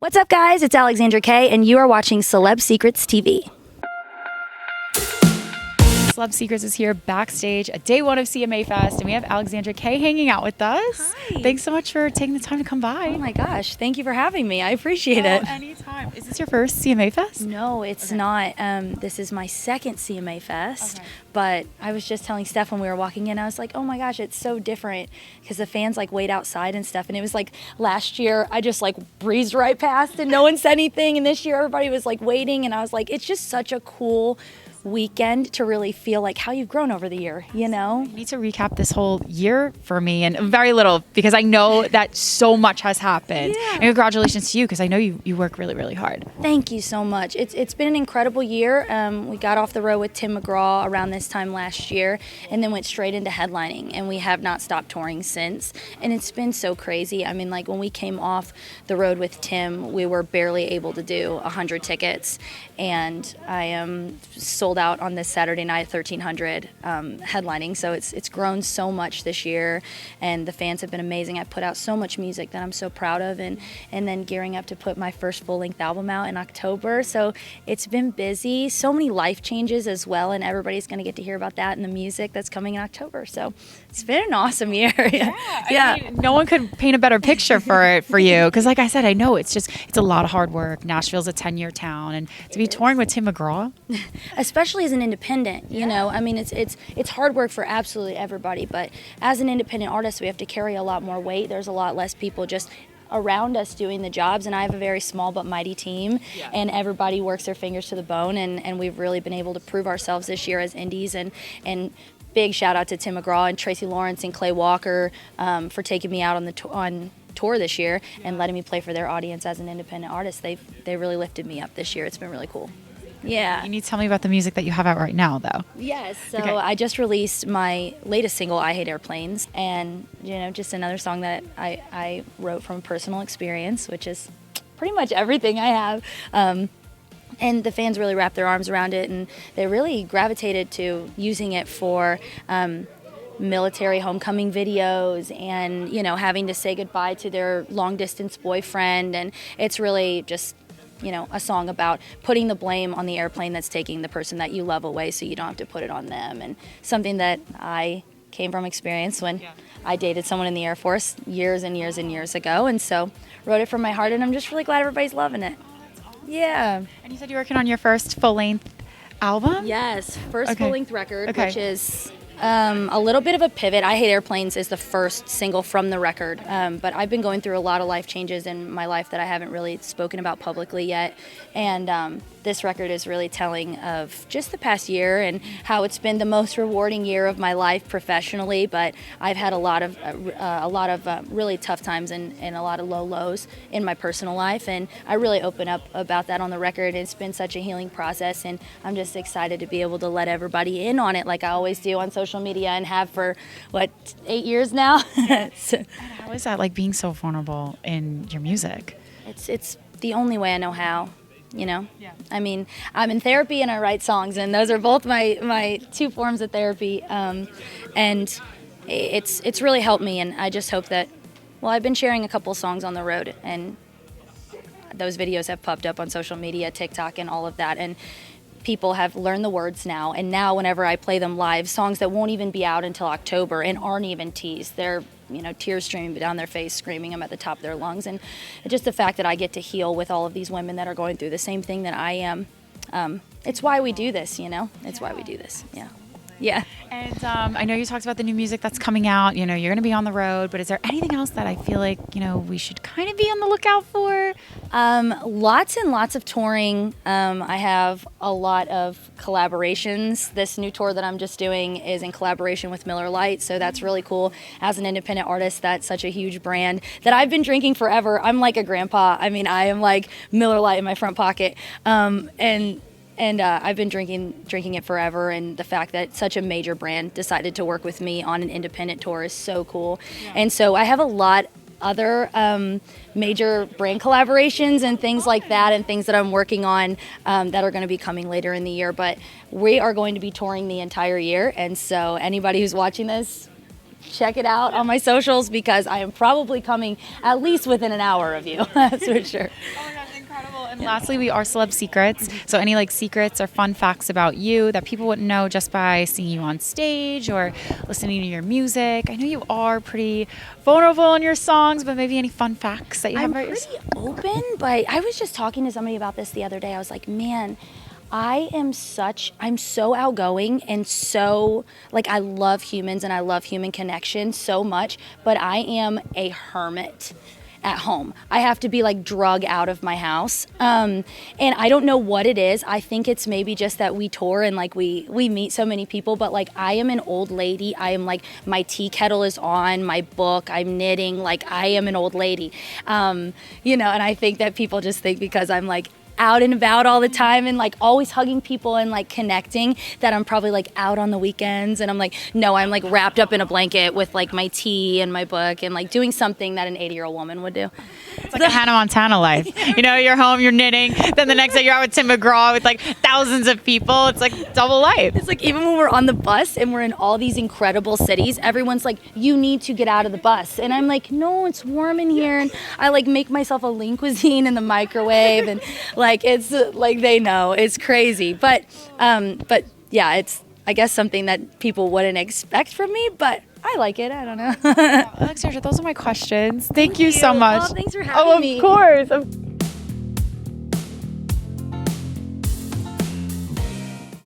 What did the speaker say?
What's up, guys? It's Alexandra Kay, and you are watching Celeb Secrets TV. Celeb Secrets is here backstage at day one of CMA Fest, and we have Alexandra Kay hanging out with us. Hi. Thanks so much for taking the time to come by. Oh my gosh, thank you for having me. I appreciate it. Anytime. Is this your first CMA Fest? No, it's not. This is my second CMA Fest, but I was just telling Steph when we were walking in, I was like, oh my gosh, it's so different because the fans like wait outside and stuff. And it was like last year, I just like breezed right past and no one said anything. And this year, everybody was like waiting. And I was like, it's just such a cool weekend to really feel like how you've grown over the year, you know? You need to recap this whole year for me, and very little, because I know that so much has happened. Yeah. And congratulations to you, because I know you work really, really hard. Thank you so much. It's been an incredible year. We got off the road with Tim McGraw around this time last year and then went straight into headlining, and we have not stopped touring since. And it's been so crazy. I mean, like when we came off the road with Tim, we were barely able to do 100 tickets, and I am sold out on this Saturday night, 1,300 headlining. So it's grown so much this year, and the fans have been amazing. I put out so much music that I'm so proud of, and then gearing up to put my first full-length album out in October. So it's been busy. So many life changes as well, and everybody's going to get to hear about that and the music that's coming in October. So it's been an awesome year. Yeah. I mean, no one could paint a better picture for you, because like I said, I know it's a lot of hard work. Nashville's a 10-year town, and to be touring with Tim McGraw, especially as an independent, you know, I mean, it's hard work for absolutely everybody, but as an independent artist, we have to carry a lot more weight. There's a lot less people just around us doing the jobs, and I have a very small but mighty team, and everybody works their fingers to the bone, and we've really been able to prove ourselves this year as indies, and big shout out to Tim McGraw and Tracy Lawrence and Clay Walker for taking me out on tour this year and letting me play for their audience as an independent artist. They really lifted me up this year. It's been really cool. Yeah. You need to tell me about the music that you have out right now, though. Yes. So I just released my latest single, I Hate Airplanes, and just another song that I wrote from personal experience, which is pretty much everything I have. And the fans really wrapped their arms around it, and they really gravitated to using it for military homecoming videos and, having to say goodbye to their long-distance boyfriend. And it's really just a song about putting the blame on the airplane that's taking the person that you love away so you don't have to put it on them. And something that I came from experience when I dated someone in the Air Force years and years and years ago. And so wrote it from my heart, and I'm just really glad everybody's loving it. Yeah. And you said you're working on your first full-length album? Yes, first full-length record, which is a little bit of a pivot. I Hate Airplanes is the first single from the record, but I've been going through a lot of life changes in my life that I haven't really spoken about publicly yet, and this record is really telling of just the past year and how it's been the most rewarding year of my life professionally, but I've had a lot of really tough times and a lot of low lows in my personal life, and I really open up about that on the record. It's been such a healing process, and I'm just excited to be able to let everybody in on it like I always do on social media and have for 8 years now. So, how is that, like, being so vulnerable in your music? It's the only way I know how. I mean, I'm in therapy and I write songs, and those are both my two forms of therapy, and it's really helped me. And I just hope that, I've been sharing a couple songs on the road, and those videos have popped up on social media, TikTok, and all of that, and people have learned the words now. And now whenever I play them live, songs that won't even be out until October and aren't even teased, they're tears streaming down their face, screaming them at the top of their lungs. And just the fact that I get to heal with all of these women that are going through the same thing that I am, it's why we do this, It's why we do this, yeah. And I know you talked about the new music that's coming out. You're going to be on the road, but is there anything else that I feel like, we should kind of be on the lookout for? Lots and lots of touring. I have a lot of collaborations. This new tour that I'm just doing is in collaboration with Miller Lite, so that's really cool. As an independent artist, that's such a huge brand that I've been drinking forever. I'm like a grandpa. I mean, I am like Miller Lite in my front pocket. And I've been drinking it forever, and the fact that such a major brand decided to work with me on an independent tour is so cool. Yeah. And so I have a lot other major brand collaborations and things like that, and things that I'm working on that are going to be coming later in the year. But we are going to be touring the entire year, and so anybody who's watching this, check it out on my socials because I am probably coming at least within an hour of you. That's for sure. Oh my gosh, incredible. And lastly, we are Celeb Secrets. So any like secrets or fun facts about you that people wouldn't know just by seeing you on stage or listening to your music. I know you are pretty vulnerable in your songs, but maybe any fun facts that you have I'm about pretty open, but I was just talking to somebody about this the other day. I was like, man, I'm so outgoing and so, like, I love humans and I love human connection so much, but I am a hermit at home. I have to be like drug out of my house. And I don't know what it is. I think it's maybe just that we tour and like we meet so many people, but like I am an old lady. I am like, my tea kettle is on, my book, I'm knitting, like I am an old lady. And I think that people just think because I'm like out and about all the time and like always hugging people and like connecting that I'm probably like out on the weekends, and I'm like, no, I'm like wrapped up in a blanket with like my tea and my book and like doing something that an 80-year-old woman would do. It's like a Hannah Montana life. You're home, you're knitting, then the next day you're out with Tim McGraw with like thousands of people. It's like double life. It's like even when we're on the bus and we're in all these incredible cities, everyone's like, you need to get out of the bus. And I'm like, no, it's warm in here. And I like make myself a lean cuisine in the microwave, and like it's like they know it's crazy. But yeah, it's I guess something that people wouldn't expect from me, but I like it. I don't know. Alexandra, those are my questions. Thank you so much. Oh, thanks for having me. Of course.